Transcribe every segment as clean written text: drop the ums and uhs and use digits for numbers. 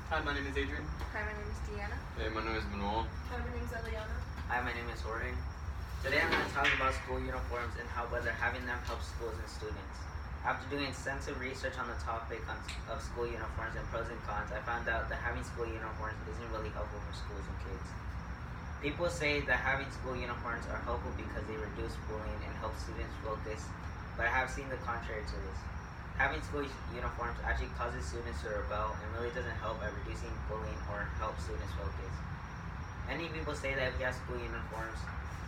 Hi, my name is Adrian. Hi, my name is Deanna. Hey, my name is Manuel. Hi, my name is Eliana. Hi, my name is Jorge. Today I'm going to talk about school uniforms and how whether having them helps schools and students. After doing extensive research on the topic of school uniforms and pros and cons, I found out that having school uniforms isn't really helpful for schools and kids. People say that having school uniforms are helpful because they reduce bullying and help students focus, but I have seen the contrary to this. Having school uniforms actually causes students to rebel and really doesn't help at reducing bullying or help students focus. Many people say that if you have school uniforms,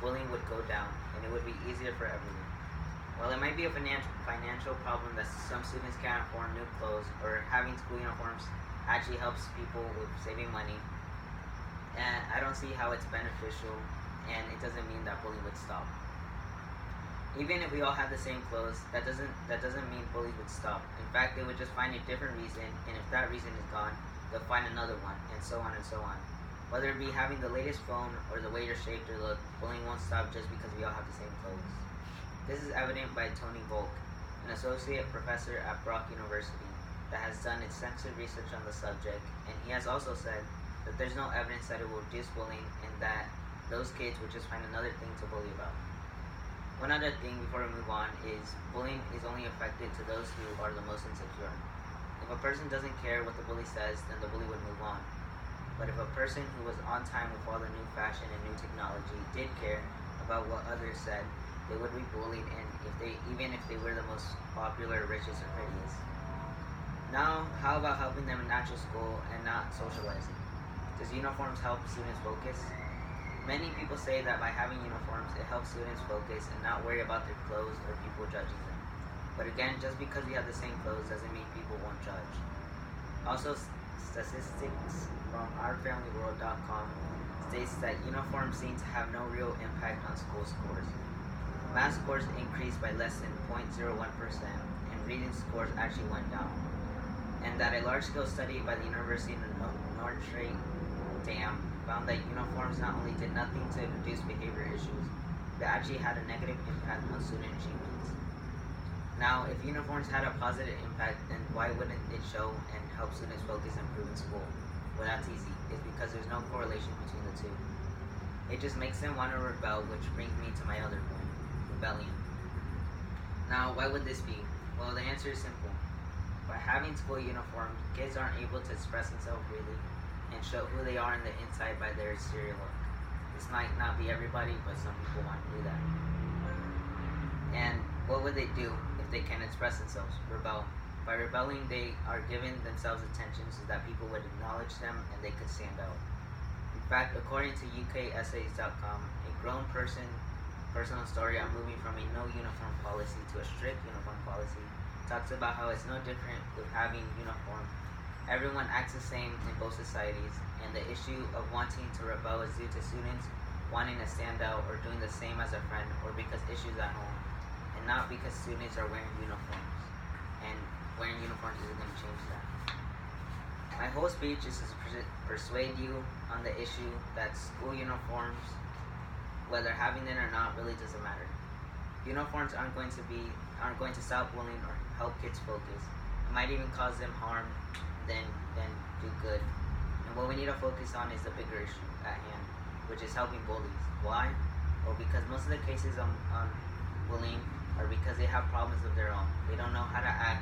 bullying would go down and it would be easier for everyone. While it might be a financial problem that some students can't afford new clothes, or having school uniforms actually helps people with saving money, and I don't see how it's beneficial, and it doesn't mean that bullying would stop. Even if we all had the same clothes, that doesn't mean bullies would stop. In fact, they would just find a different reason, and if that reason is gone, they'll find another one, and so on and so on. Whether it be having the latest phone or the way you're shaped or look, bullying won't stop just because we all have the same clothes. This is evident by Tony Volk, an associate professor at Brock University that has done extensive research on the subject, and he has also said that there's no evidence that it will reduce bullying and that those kids would just find another thing to bully about. One other thing before we move on is bullying is only effective to those who are the most insecure. If a person doesn't care what the bully says, then the bully would move on. But if a person who was on time with all the new fashion and new technology did care about what others said, they would be bullied, and even if they were the most popular, richest, or prettiest. Now, how about helping them in actual school and not socializing? Does uniforms help students focus? Many people say that by having uniforms, it helps students focus and not worry about their clothes or people judging them. But again, just because we have the same clothes doesn't mean people won't judge. Also, statistics from ourfamilyworld.com states that uniforms seem to have no real impact on school scores. Math scores increased by less than 0.01%, and reading scores actually went down. And that a large-scale study by the University of Notre Dame found that uniforms not only did nothing to reduce behavior issues, but actually had a negative impact on student achievements. Now, if uniforms had a positive impact, then why wouldn't it show and help students focus and improve in school? Well, that's easy. It's because there's no correlation between the two. It just makes them want to rebel, which brings me to my other point, rebellion. Now, why would this be? Well, the answer is simple. By having school uniforms, kids aren't able to express themselves freely and show who they are in the inside by their exterior look. This might not be everybody, but some people want to do that. And what would they do if they can't express themselves? Rebel. By rebelling, they are giving themselves attention so that people would acknowledge them and they could stand out. In fact, according to ukessays.com, a grown personal story on moving from a no uniform policy to a strict uniform policy talks about how it's no different with having uniform. Everyone acts the same in both societies, and the issue of wanting to rebel is due to students wanting to stand out or doing the same as a friend, or because issues at home, and not because students are wearing uniforms. And wearing uniforms isn't going to change that. My whole speech is to persuade you on the issue that school uniforms, whether having them or not, really doesn't matter. Uniforms aren't going to stop bullying or help kids focus. It might even cause them harm than do good. And what we need to focus on is the bigger issue at hand, which is helping bullies. Why? Well, because most of the cases on bullying are because they have problems of their own. They don't know how to act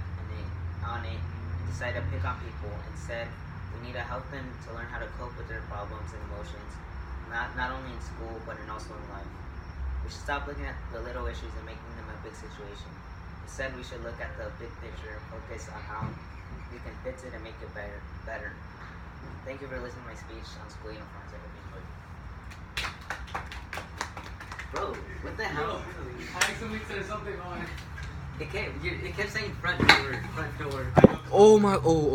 on it and decide to pick on people. Instead, we need to help them to learn how to cope with their problems and emotions, not only in school, but also in life. We should stop looking at the little issues and making them a big situation. Instead, we should look at the big picture and focus on how we can fix it and make it better. Thank you for listening to my speech on school uniforms. I hope you enjoyed. Bro, what the hell? I accidentally said something on. It kept saying front door. Oh my, oh.